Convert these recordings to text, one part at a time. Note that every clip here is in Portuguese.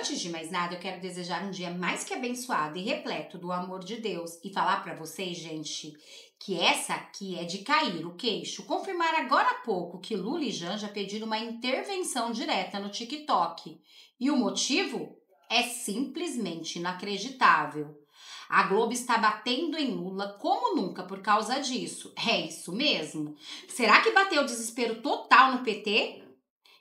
Antes de mais nada, eu quero desejar um dia mais que abençoado e repleto do amor de Deus e falar para vocês, gente, que essa aqui é de cair o queixo. Confirmar agora há pouco que Lula e Janja pediram uma intervenção direta no TikTok. E o motivo é simplesmente inacreditável. A Globo está batendo em Lula como nunca por causa disso. É isso mesmo? Será que bateu desespero total no PT?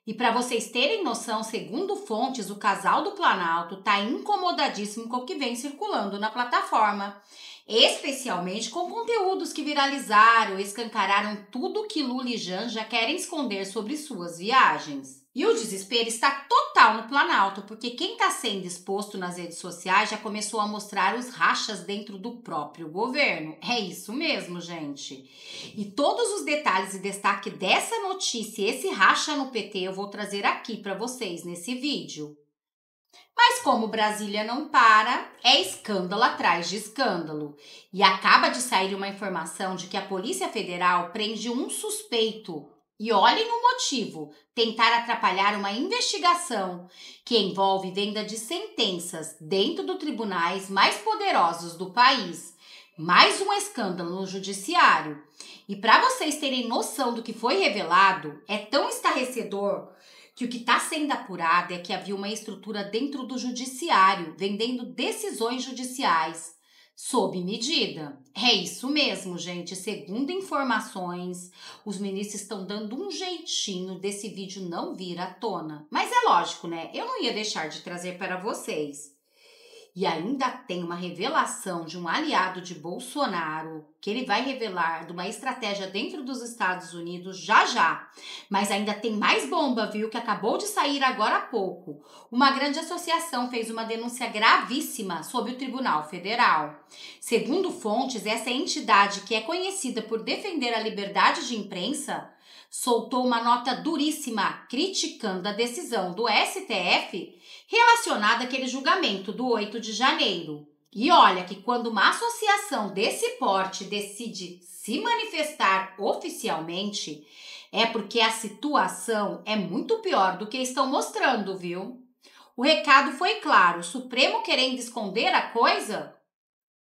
E para vocês terem noção, segundo fontes, o casal do Planalto está incomodadíssimo com o que vem circulando na plataforma. Especialmente com conteúdos que viralizaram e escancararam tudo que Lula e Janja querem esconder sobre suas viagens. E o desespero está total no Planalto, porque quem está sendo exposto nas redes sociais já começou a mostrar os rachas dentro do próprio governo. É isso mesmo, gente. E todos os detalhes e destaque dessa notícia e esse racha no PT eu vou trazer aqui para vocês nesse vídeo. Mas como Brasília não para, é escândalo atrás de escândalo. E acaba de sair uma informação de que a Polícia Federal prende um suspeito. E olhem o motivo: tentar atrapalhar uma investigação que envolve venda de sentenças dentro dos tribunais mais poderosos do país. Mais um escândalo no judiciário. E para vocês terem noção do que foi revelado, é tão estarrecedor que o que está sendo apurado é que havia uma estrutura dentro do judiciário, vendendo decisões judiciais sob medida. É isso mesmo, gente. Segundo informações, os ministros estão dando um jeitinho desse vídeo não vir à tona. Mas é lógico, né? Eu não ia deixar de trazer para vocês. E ainda tem uma revelação de um aliado de Bolsonaro, que ele vai revelar de uma estratégia dentro dos Estados Unidos já. Mas ainda tem mais bomba, viu, que acabou de sair agora há pouco. Uma grande associação fez uma denúncia gravíssima sobre o Tribunal Federal. Segundo fontes, essa entidade, que é conhecida por defender a liberdade de imprensa, soltou uma nota duríssima criticando a decisão do STF relacionada àquele julgamento do 8 de janeiro. E olha que quando uma associação desse porte decide se manifestar oficialmente, é porque a situação é muito pior do que estão mostrando, viu? O recado foi claro: o Supremo querendo esconder a coisa?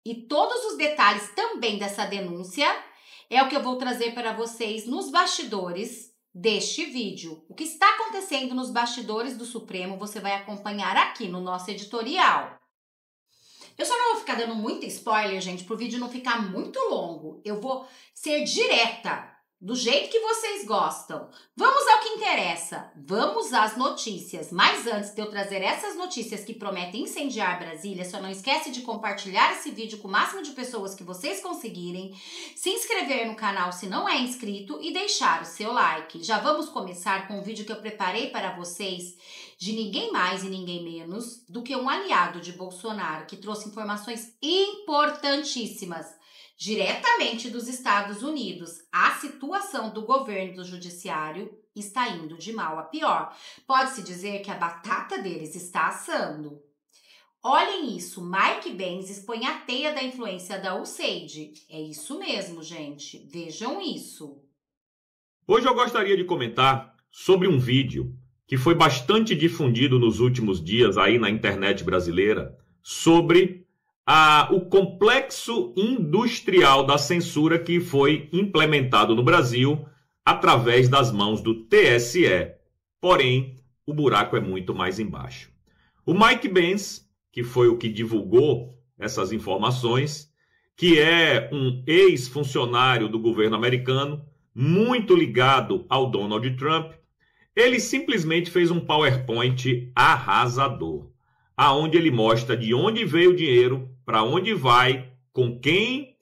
E todos os detalhes também dessa denúncia é o que eu vou trazer para vocês nos bastidores deste vídeo. O que está acontecendo nos bastidores do Supremo você vai acompanhar aqui no nosso editorial. Eu só não vou ficar dando muito spoiler, gente, para o vídeo não ficar muito longo. Eu vou ser direta, do jeito que vocês gostam. Vamos ao que interessa. Vamos às notícias. Mas antes de eu trazer essas notícias que prometem incendiar Brasília, só não esquece de compartilhar esse vídeo com o máximo de pessoas que vocês conseguirem, se inscrever no canal se não é inscrito e deixar o seu like. Já vamos começar com um vídeo que eu preparei para vocês de ninguém mais e ninguém menos do que um aliado de Bolsonaro, que trouxe informações importantíssimas diretamente dos Estados Unidos. A situação do governo e do judiciário está indo de mal a pior. Pode-se dizer que a batata deles está assando. Olhem isso, Mike Benz expõe a teia da influência da USAID. É isso mesmo, gente. Vejam isso. Hoje eu gostaria de comentar sobre um vídeo que foi bastante difundido nos últimos dias aí na internet brasileira sobre o complexo industrial da censura que foi implementado no Brasil através das mãos do TSE. Porém, o buraco é muito mais embaixo. O Mike Benz, que foi o que divulgou essas informações, que é um ex-funcionário do governo americano, muito ligado ao Donald Trump, ele simplesmente fez um PowerPoint arrasador, aonde ele mostra de onde veio o dinheiro, para onde vai, com quem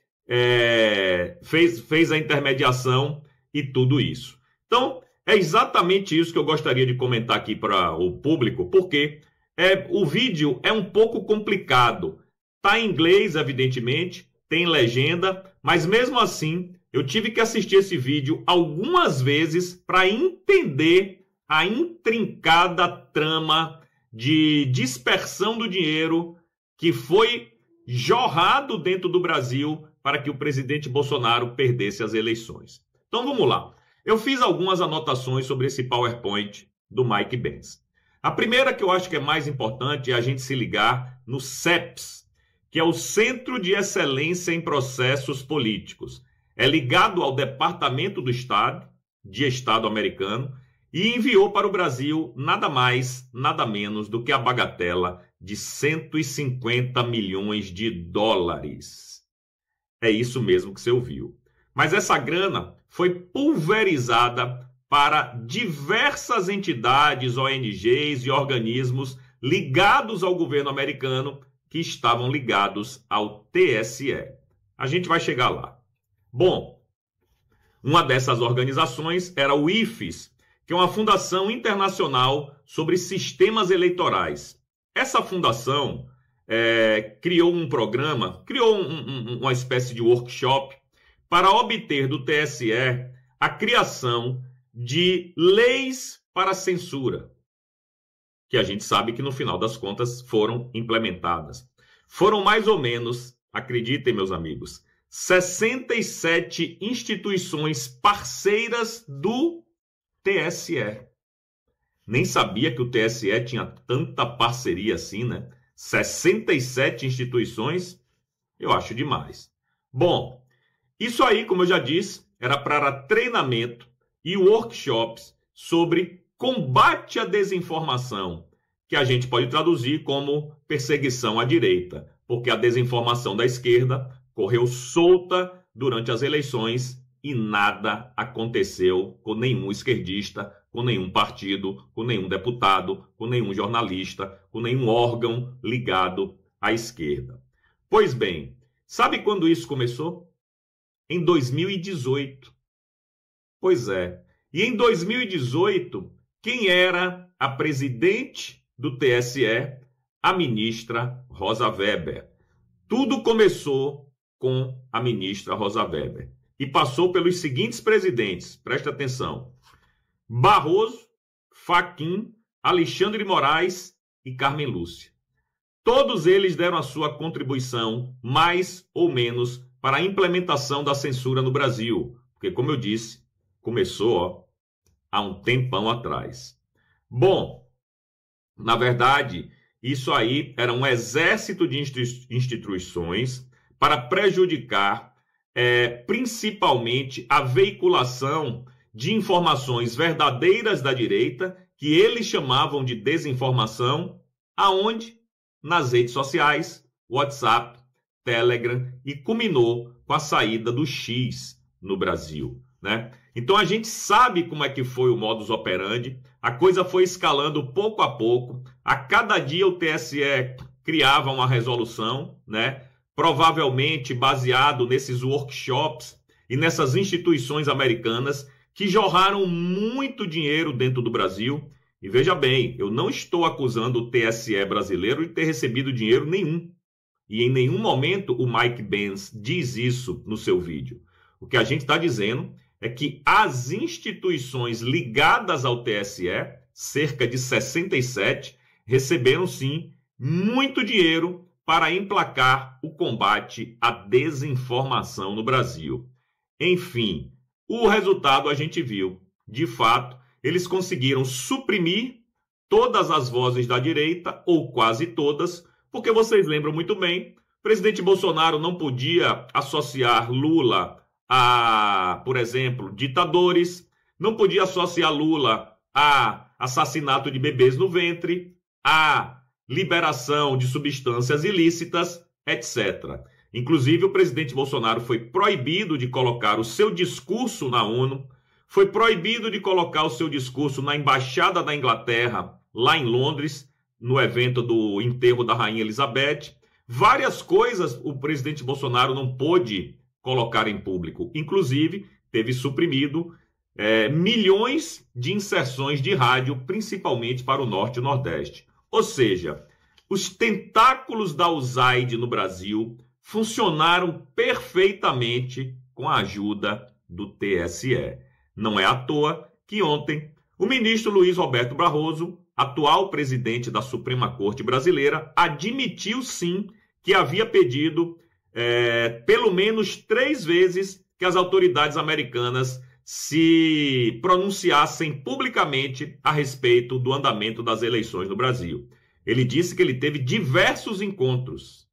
fez a intermediação e tudo isso. Então, é exatamente isso que eu gostaria de comentar aqui para o público, porque o vídeo é um pouco complicado. Está em inglês, evidentemente, tem legenda, mas mesmo assim, eu tive que assistir esse vídeo algumas vezes para entender a intrincada trama de dispersão do dinheiro que foi jorrado dentro do Brasil para que o presidente Bolsonaro perdesse as eleições. Então vamos lá. Eu fiz algumas anotações sobre esse PowerPoint do Mike Benz. A primeira, que eu acho que é mais importante, é a gente se ligar no CEPS, que é o Centro de Excelência em Processos Políticos. É ligado ao Departamento do Estado, de Estado americano, e enviou para o Brasil nada mais, nada menos do que a bagatela de 150 milhões de dólares. É isso mesmo que você ouviu. Mas essa grana foi pulverizada para diversas entidades, ONGs e organismos ligados ao governo americano que estavam ligados ao TSE. A gente vai chegar lá. Bom, uma dessas organizações era o IFES, que é uma fundação internacional sobre sistemas eleitorais. Essa fundação criou um programa, criou uma espécie de workshop para obter do TSE a criação de leis para censura, que a gente sabe que no final das contas foram implementadas. Foram mais ou menos, acreditem meus amigos, 67 instituições parceiras do TSE. Nem sabia que o TSE tinha tanta parceria assim, né? 67 instituições, eu acho demais. Bom, isso aí, como eu já disse, era para treinamento e workshops sobre combate à desinformação, que a gente pode traduzir como perseguição à direita, porque a desinformação da esquerda correu solta durante as eleições e nada aconteceu com nenhum esquerdista, com nenhum partido, com nenhum deputado, com nenhum jornalista, com nenhum órgão ligado à esquerda. Pois bem, sabe quando isso começou? Em 2018. Pois é. E em 2018, quem era a presidente do TSE? A ministra Rosa Weber. Tudo começou com a ministra Rosa Weber. E passou pelos seguintes presidentes, presta atenção: Barroso, Fachin, Alexandre de Moraes e Carmen Lúcia. Todos eles deram a sua contribuição, mais ou menos, para a implementação da censura no Brasil. Porque, como eu disse, começou há um tempão atrás. Bom, na verdade, isso aí era um exército de instituições para prejudicar principalmente a veiculação de informações verdadeiras da direita, que eles chamavam de desinformação, aonde? Nas redes sociais, WhatsApp, Telegram, e culminou com a saída do X no Brasil, né? Então a gente sabe como é que foi o modus operandi, a coisa foi escalando pouco a pouco, a cada dia o TSE criava uma resolução, né? Provavelmente baseado nesses workshops e nessas instituições americanas que jorraram muito dinheiro dentro do Brasil. E veja bem, eu não estou acusando o TSE brasileiro de ter recebido dinheiro nenhum. E em nenhum momento o Mike Benz diz isso no seu vídeo. O que a gente está dizendo é que as instituições ligadas ao TSE, cerca de 67, receberam sim muito dinheiro para emplacar o combate à desinformação no Brasil. Enfim, o resultado a gente viu. De fato, eles conseguiram suprimir todas as vozes da direita, ou quase todas, porque vocês lembram muito bem, o presidente Bolsonaro não podia associar Lula a, por exemplo, ditadores, não podia associar Lula a assassinato de bebês no ventre, a liberação de substâncias ilícitas, etc. Inclusive, o presidente Bolsonaro foi proibido de colocar o seu discurso na ONU, foi proibido de colocar o seu discurso na Embaixada da Inglaterra, lá em Londres, no evento do enterro da Rainha Elizabeth. Várias coisas o presidente Bolsonaro não pôde colocar em público. Inclusive, teve suprimido milhões de inserções de rádio, principalmente para o Norte e o Nordeste. Ou seja, os tentáculos da USAID no Brasil funcionaram perfeitamente com a ajuda do TSE. Não é à toa que ontem o ministro Luiz Roberto Barroso, atual presidente da Suprema Corte Brasileira, admitiu sim que havia pedido pelo menos 3 vezes que as autoridades americanas se pronunciassem publicamente a respeito do andamento das eleições no Brasil. Ele disse que ele teve diversos encontros,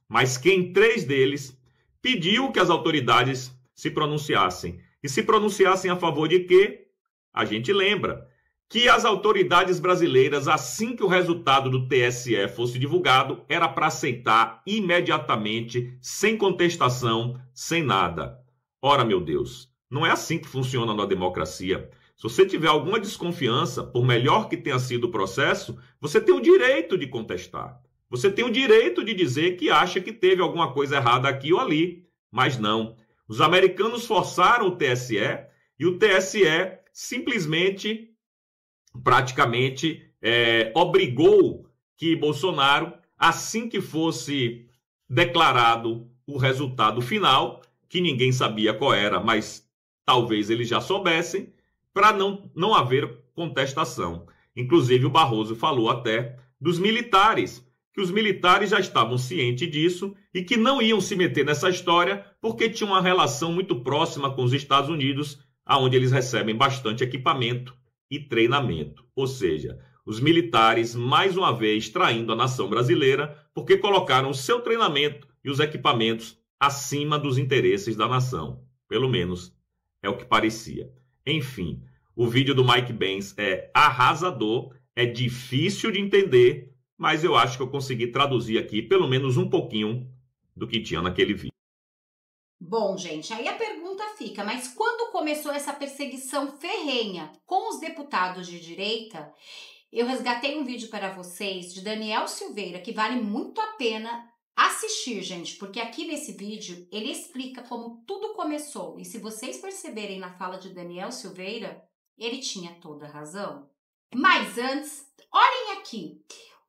mas que em 3 deles pediu que as autoridades se pronunciassem. E se pronunciassem a favor de quê? A gente lembra que as autoridades brasileiras, assim que o resultado do TSE fosse divulgado, era para aceitar imediatamente, sem contestação, sem nada. Ora, meu Deus, não é assim que funciona na democracia. Se você tiver alguma desconfiança, por melhor que tenha sido o processo, você tem o direito de contestar. Você tem o direito de dizer que acha que teve alguma coisa errada aqui ou ali. Mas não. Os americanos forçaram o TSE e o TSE simplesmente, praticamente, obrigou que Bolsonaro, assim que fosse declarado o resultado final, que ninguém sabia qual era, mas talvez eles já soubessem, para não haver contestação. Inclusive, o Barroso falou até dos militares, que os militares já estavam cientes disso e que não iam se meter nessa história porque tinham uma relação muito próxima com os Estados Unidos, onde eles recebem bastante equipamento e treinamento. Ou seja, os militares, mais uma vez, traindo a nação brasileira porque colocaram o seu treinamento e os equipamentos acima dos interesses da nação. Pelo menos é o que parecia. Enfim, o vídeo do Mike Benz é arrasador, é difícil de entender, mas eu acho que eu consegui traduzir aqui pelo menos um pouquinho do que tinha naquele vídeo. Bom, gente, aí a pergunta fica, mas quando começou essa perseguição ferrenha com os deputados de direita, eu resgatei um vídeo para vocês de Daniel Silveira, que vale muito a pena assistir, gente, porque aqui nesse vídeo ele explica como tudo começou. E se vocês perceberem na fala de Daniel Silveira, ele tinha toda a razão. Mas antes, olhem aqui.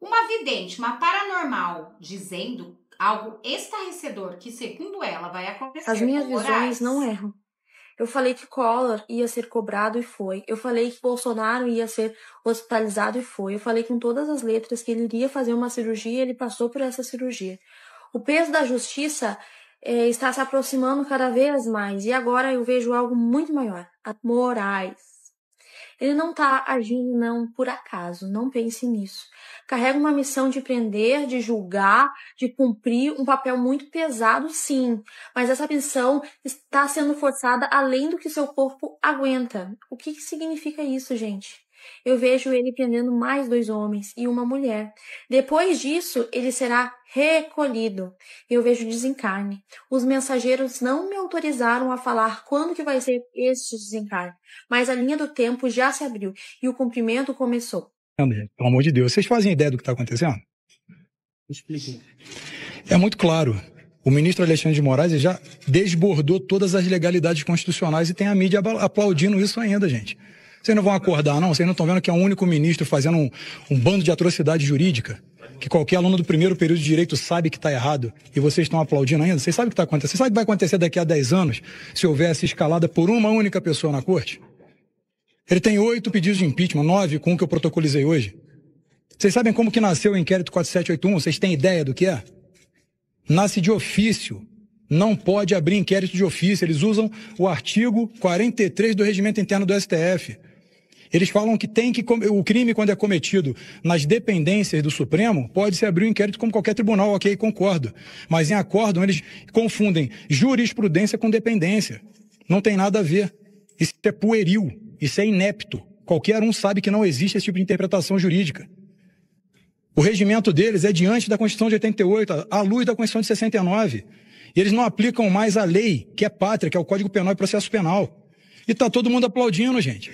Uma vidente, uma paranormal, dizendo algo estarrecedor que, segundo ela, vai acontecer. As minhas visões não erram. Eu falei que Collor ia ser cobrado e foi. Eu falei que Bolsonaro ia ser hospitalizado e foi. Eu falei com todas as letras que ele iria fazer uma cirurgia e ele passou por essa cirurgia. O peso da justiça está se aproximando cada vez mais. E agora eu vejo algo muito maior. A Moraes. Ele não está agindo não por acaso. Não pense nisso. Carrega uma missão de prender, de julgar, de cumprir um papel muito pesado, sim. Mas essa missão está sendo forçada além do que seu corpo aguenta. O que significa isso, gente? Eu vejo ele prendendo mais 2 homens e uma mulher. Depois disso, ele será recolhido. Eu vejo desencarne. Os mensageiros não me autorizaram a falar quando que vai ser este desencarne. Mas a linha do tempo já se abriu e o cumprimento começou. Pelo amor de Deus, vocês fazem ideia do que está acontecendo? Explique. É muito claro. O ministro Alexandre de Moraes já desbordou todas as legalidades constitucionais e tem a mídia aplaudindo isso ainda, gente. Vocês não vão acordar, não? Vocês não estão vendo que é o único ministro fazendo um bando de atrocidade jurídica? Que qualquer aluno do primeiro período de direito sabe que está errado e vocês estão aplaudindo ainda? Vocês sabem o que está acontecendo? Vocês sabem o que vai acontecer daqui a 10 anos se houver essa escalada por uma única pessoa na corte? Ele tem 8 pedidos de impeachment, 9 com o que eu protocolizei hoje. Vocês sabem como que nasceu o inquérito 4781? Vocês têm ideia do que é? Nasce de ofício. Não pode abrir inquérito de ofício. Eles usam o artigo 43 do Regimento Interno do STF. Eles falam que o crime, quando é cometido nas dependências do Supremo, pode-se abrir um inquérito como qualquer tribunal, ok, concordo. Mas em acórdão, eles confundem jurisprudência com dependência. Não tem nada a ver. Isso é pueril, isso é inepto. Qualquer um sabe que não existe esse tipo de interpretação jurídica. O regimento deles é diante da Constituição de 88, à luz da Constituição de 69. E eles não aplicam mais a lei, que é pátria, que é o Código Penal e Processo Penal. E está todo mundo aplaudindo, gente.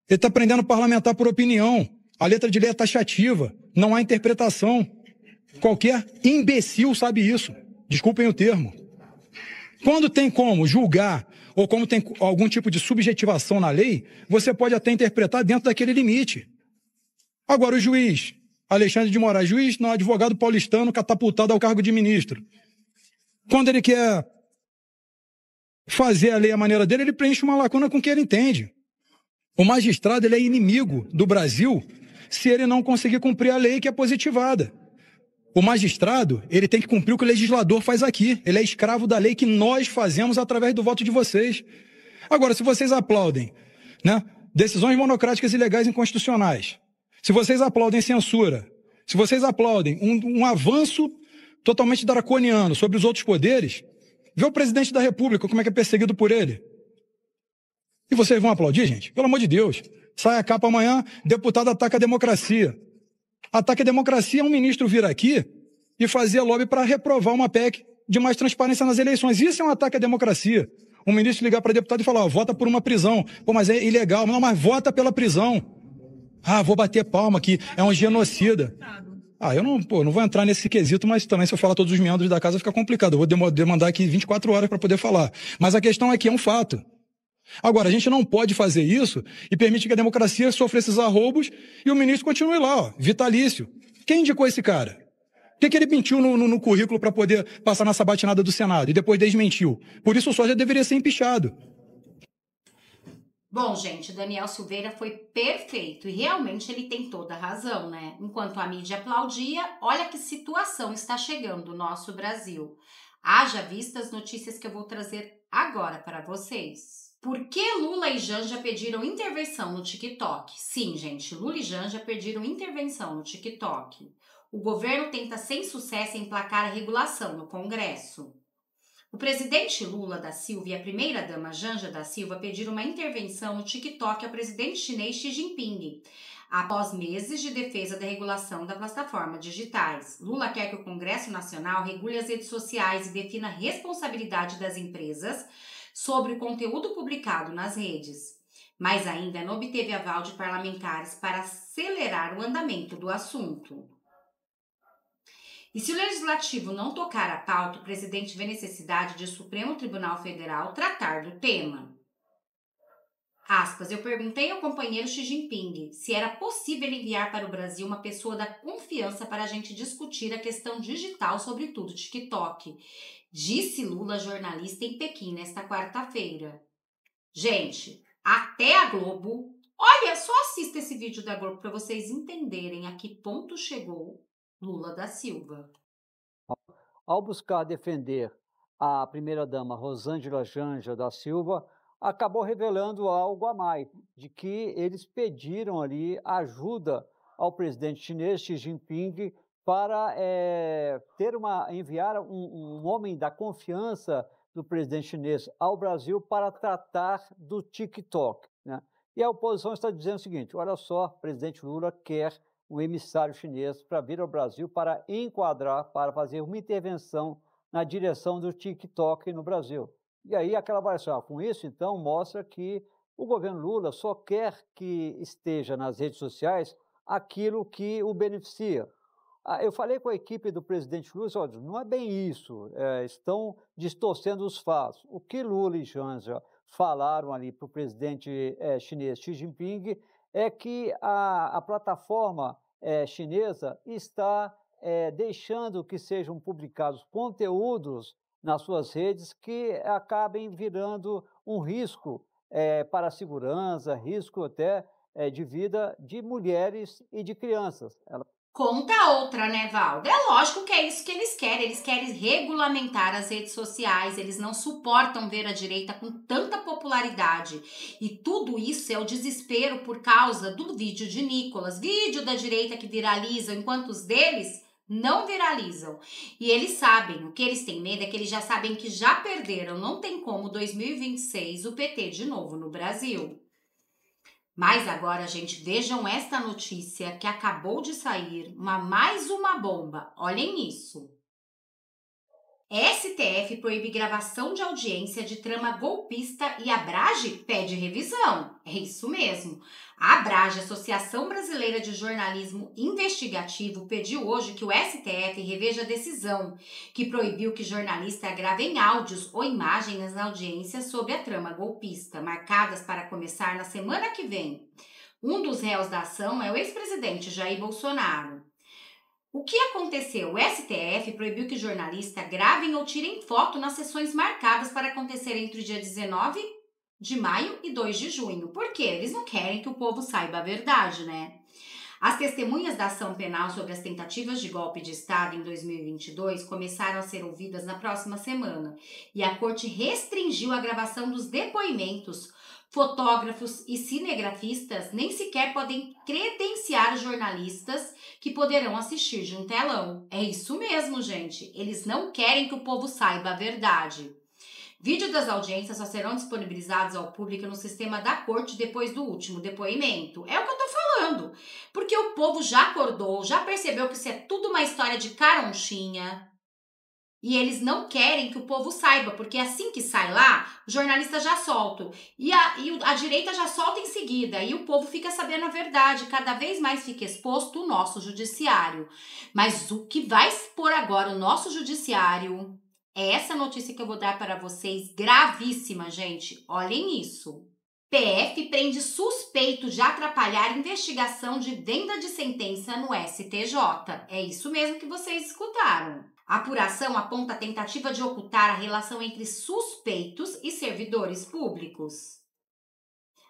Ele está prendendo parlamentar por opinião. A letra de lei é taxativa. Não há interpretação. Qualquer imbecil sabe isso. Desculpem o termo. Quando tem como julgar ou como tem algum tipo de subjetivação na lei, você pode até interpretar dentro daquele limite. Agora, o juiz Alexandre de Moraes, juiz, não, advogado paulistano catapultado ao cargo de ministro. Quando ele quer fazer a lei à maneira dele, ele preenche uma lacuna com o que ele entende. O magistrado, ele é inimigo do Brasil se ele não conseguir cumprir a lei que é positivada. O magistrado, ele tem que cumprir o que o legislador faz aqui. Ele é escravo da lei que nós fazemos através do voto de vocês. Agora, se vocês aplaudem, né, decisões monocráticas ilegais e inconstitucionais, se vocês aplaudem censura, se vocês aplaudem um avanço totalmente draconiano sobre os outros poderes, vê o presidente da República como é que é perseguido por ele. E vocês vão aplaudir, gente? Pelo amor de Deus. Sai a capa amanhã, deputado ataca a democracia. Ataque a democracia é um ministro vir aqui e fazer lobby para reprovar uma PEC de mais transparência nas eleições. Isso é um ataque à democracia. Um ministro ligar para deputado e falar, ó, vota por uma prisão. Pô, mas é ilegal. Não, mas vota pela prisão. Ah, vou bater palma aqui, é um genocida. Eu não vou entrar nesse quesito, mas também se eu falar todos os membros da casa fica complicado. Eu vou demandar aqui 24 horas para poder falar. Mas a questão é que é um fato. Agora, a gente não pode fazer isso e permitir que a democracia sofra esses arroubos e o ministro continue lá, ó, vitalício. Quem indicou esse cara? O que ele mentiu no currículo para poder passar na sabatinada do Senado e depois desmentiu? Por isso só já deveria ser empichado. Bom, gente, Daniel Silveira foi perfeito e realmente ele tem toda a razão, né? Enquanto a mídia aplaudia, olha que situação está chegando o nosso Brasil. Haja vista as notícias que eu vou trazer agora para vocês. Por que Lula e Janja pediram intervenção no TikTok? Sim, gente, Lula e Janja pediram intervenção no TikTok. O governo tenta sem sucesso emplacar a regulação no Congresso. O presidente Lula da Silva e a primeira-dama Janja da Silva pediram uma intervenção no TikTok ao presidente chinês Xi Jinping, após meses de defesa da regulação das plataformas digitais. Lula quer que o Congresso Nacional regule as redes sociais e defina a responsabilidade das empresas sobre o conteúdo publicado nas redes, mas ainda não obteve aval de parlamentares para acelerar o andamento do assunto. E se o Legislativo não tocar a pauta, o presidente vê necessidade de o Supremo Tribunal Federal tratar do tema. Aspas, eu perguntei ao companheiro Xi Jinping se era possível enviar para o Brasil uma pessoa da confiança para a gente discutir a questão digital, sobretudo TikTok, disse Lula, jornalista em Pequim, nesta quarta-feira. Gente, até a Globo... Olha, só assista esse vídeo da Globo para vocês entenderem a que ponto chegou Lula da Silva. Ao buscar defender a primeira-dama Rosângela Janja da Silva, acabou revelando algo a mais, de que eles pediram ali ajuda ao presidente chinês Xi Jinping para enviar um homem da confiança do presidente chinês ao Brasil para tratar do TikTok, né? E a oposição está dizendo o seguinte, olha só, o presidente Lula quer um emissário chinês para vir ao Brasil para enquadrar, para fazer uma intervenção na direção do TikTok no Brasil. E aí aquela avaliação, com isso então mostra que o governo Lula só quer que esteja nas redes sociais aquilo que o beneficia. Eu falei com a equipe do presidente Lula, olha, não é bem isso, estão distorcendo os fatos. O que Lula e Janja falaram ali para o presidente chinês Xi Jinping é que a plataforma chinesa está deixando que sejam publicados conteúdos nas suas redes que acabem virando um risco para a segurança, risco até de vida de mulheres e de crianças. Conta outra, né, Valdo? É lógico que é isso que eles querem regulamentar as redes sociais, eles não suportam ver a direita com tanta popularidade. E tudo isso é o desespero por causa do vídeo de Nicolas, vídeo da direita que viraliza, enquanto os deles não viralizam. E eles sabem, o que eles têm medo é que eles já sabem que já perderam, não tem como 2026 o PT de novo no Brasil. Mas agora, gente, vejam esta notícia que acabou de sair, mais uma bomba. Olhem isso. STF proíbe gravação de audiência de trama golpista e a Abrage pede revisão. É isso mesmo. A Abrage, Associação Brasileira de Jornalismo Investigativo, pediu hoje que o STF reveja a decisão que proibiu que jornalistas gravem áudios ou imagens nas audiências sobre a trama golpista, marcadas para começar na semana que vem. Um dos réus da ação é o ex-presidente Jair Bolsonaro. O que aconteceu? O STF proibiu que jornalistas gravem ou tirem foto nas sessões marcadas para acontecer entre o dia 19 de maio e 2 de junho. Por quê? Eles não querem que o povo saiba a verdade, né? As testemunhas da ação penal sobre as tentativas de golpe de Estado em 2022 começaram a ser ouvidas na próxima semana e a corte restringiu a gravação dos depoimentos. Fotógrafos e cinegrafistas nem sequer podem credenciar jornalistas que poderão assistir de um telão. É isso mesmo, gente. Eles não querem que o povo saiba a verdade. Vídeos das audiências só serão disponibilizados ao público no sistema da corte depois do último depoimento. É o que eu tô falando. Porque o povo já acordou, já percebeu que isso é tudo uma história de caronchinha. E eles não querem que o povo saiba, porque assim que sai lá, o jornalista já solta. E a direita já solta em seguida. E o povo fica sabendo a verdade. Cada vez mais fica exposto o nosso judiciário. Mas o que vai expor agora o nosso judiciário é essa notícia que eu vou dar para vocês. Gravíssima, gente. Olhem isso. PF prende suspeito de atrapalhar investigação de venda de sentença no STJ. É isso mesmo que vocês escutaram. A apuração aponta a tentativa de ocultar a relação entre suspeitos e servidores públicos.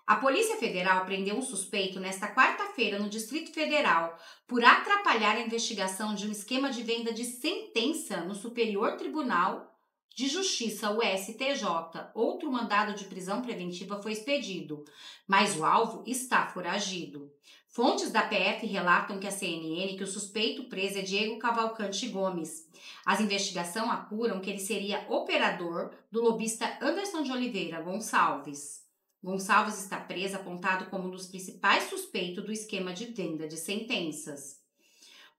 A Polícia Federal prendeu um suspeito nesta quarta-feira no Distrito Federal por atrapalhar a investigação de um esquema de venda de sentença no Superior Tribunal de Justiça, o STJ. Outro mandado de prisão preventiva foi expedido, mas o alvo está foragido. Fontes da PF relatam que a CNN que o suspeito preso é Diego Cavalcante Gomes. As investigações apuram que ele seria operador do lobista Anderson de Oliveira Gonçalves. Gonçalves está preso apontado como um dos principais suspeitos do esquema de venda de sentenças.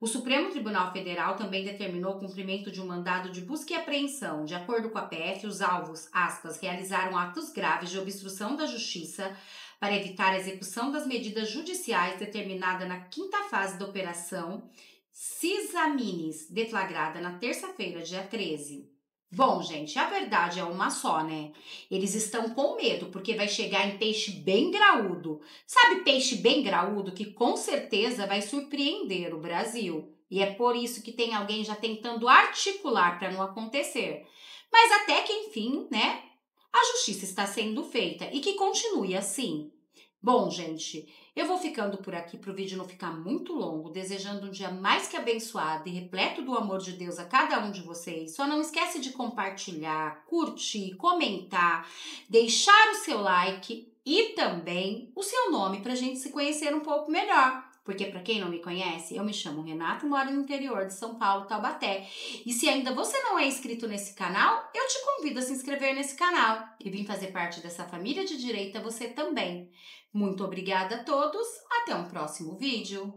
O Supremo Tribunal Federal também determinou o cumprimento de um mandado de busca e apreensão. De acordo com a PF, os alvos, aspas, realizaram atos graves de obstrução da justiça para evitar a execução das medidas judiciais determinada na quinta fase da operação Cisaminis, deflagrada na terça-feira, dia 13. Bom, gente, a verdade é uma só, né? Eles estão com medo, porque vai chegar em peixe bem graúdo. Sabe peixe bem graúdo que com certeza vai surpreender o Brasil. E é por isso que tem alguém já tentando articular para não acontecer. Mas até que, enfim, né? A justiça está sendo feita e que continue assim. Bom, gente, eu vou ficando por aqui para o vídeo não ficar muito longo, desejando um dia mais que abençoado e repleto do amor de Deus a cada um de vocês. Só não esquece de compartilhar, curtir, comentar, deixar o seu like e também o seu nome para a gente se conhecer um pouco melhor. Porque para quem não me conhece, eu me chamo Renata e moro no interior de São Paulo, Taubaté. E se ainda você não é inscrito nesse canal, eu te convido a se inscrever nesse canal e vir fazer parte dessa família de direita você também. Muito obrigada a todos, até um próximo vídeo.